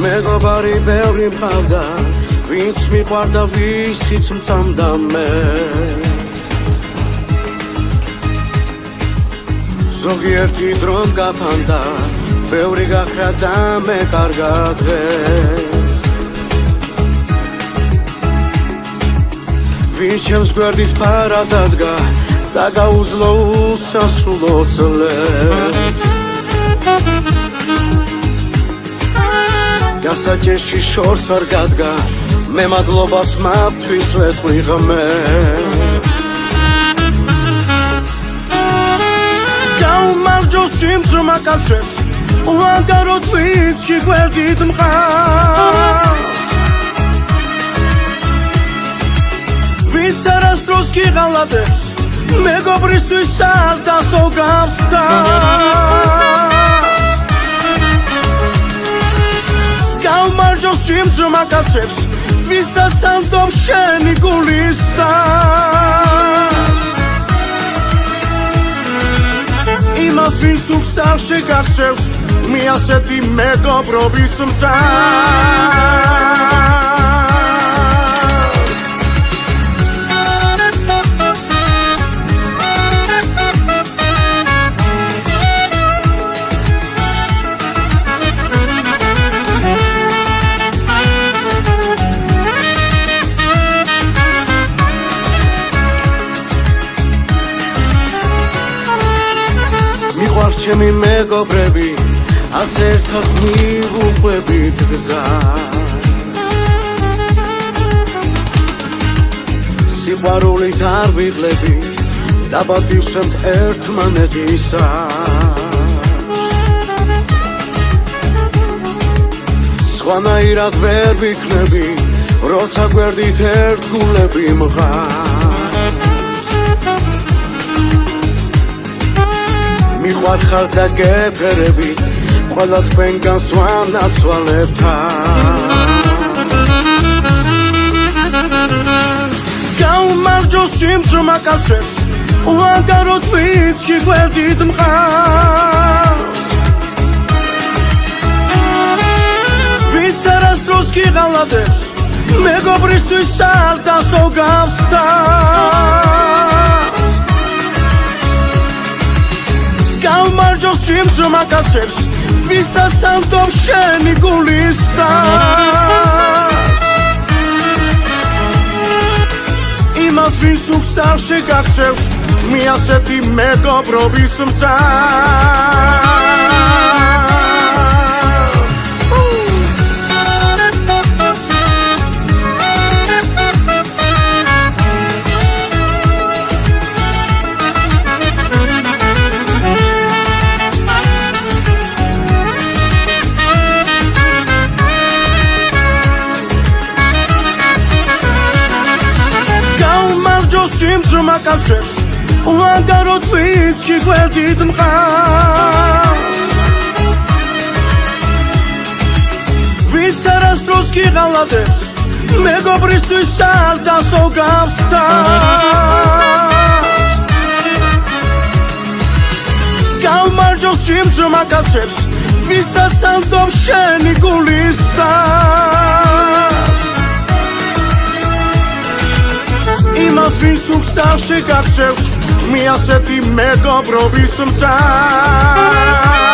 მეგობარი ბევრი მყავდა, ვინც მიყვარდა, ვისიც მწამდა მე. ზოგიერთი დრომ გაფანდა, ბევრი გახრა და მე კარგად დღეს. ვინც ჩემს გვერდით ფარად ადგა და გაუძლო უსასრულო ძლებს. გასაჭერში შორს არ გადგა, მე მადლობას მათთვის ვეთყვი ღმერთს. გაუმარჯო სიმძმა კაცებს, ვანგაროთ ვინც კი გვერდით მყავს. ვინც არასდროს გიღალატებს, მეგობრისთვის არ დასოგავს და გაუმარჯო სიმძმა კაცებს, ვისაც ამდობ შენი გულის დას. იმას ვინც უხს არ შეგახსევს, მიასეთი მეგობრობის მწარს. მიყვარს ჩემი მეგობრები, ასე ერთად მივუყვებით გზას. სიყვარულით არ ვიღლებით, დაბადივსებთ ერთმანეთისას. სხვანაირად ვერ ვიქნები, როცა გვერდით ერთგულები მღავს. მიყვარხარ და გეფერები, ყველა თქვენგანს ვანაცვალებთან. გაუმარჯო სიმძმა კაცებს, ვანგაროთ ვინც კი გვერდით მყავს. ვინც არასდროს გიღალატებს, მეგობრისთვის არ დასოგავს და გაუმარჯო სიმძმა კაცებს, ვისაც ამდობ შენი გულის დას. იმას ვინც უხს არ შეგახსევს, მიასეთი მეგობრობის მწარს. სიმძმა კაცებს, ვანგაროთ ვინც კი გვერდით მყავს. ვინც არასდროს გიღალატებს, მეგობრისთვის არ დასოგავს და გაუმარჯო სიმძმა კაცებს, ვისაც ამდობ შენი გულის დას. იმას ვინც უხს არ შეგახსევს, მიასეთი მეგობრობის მწარს.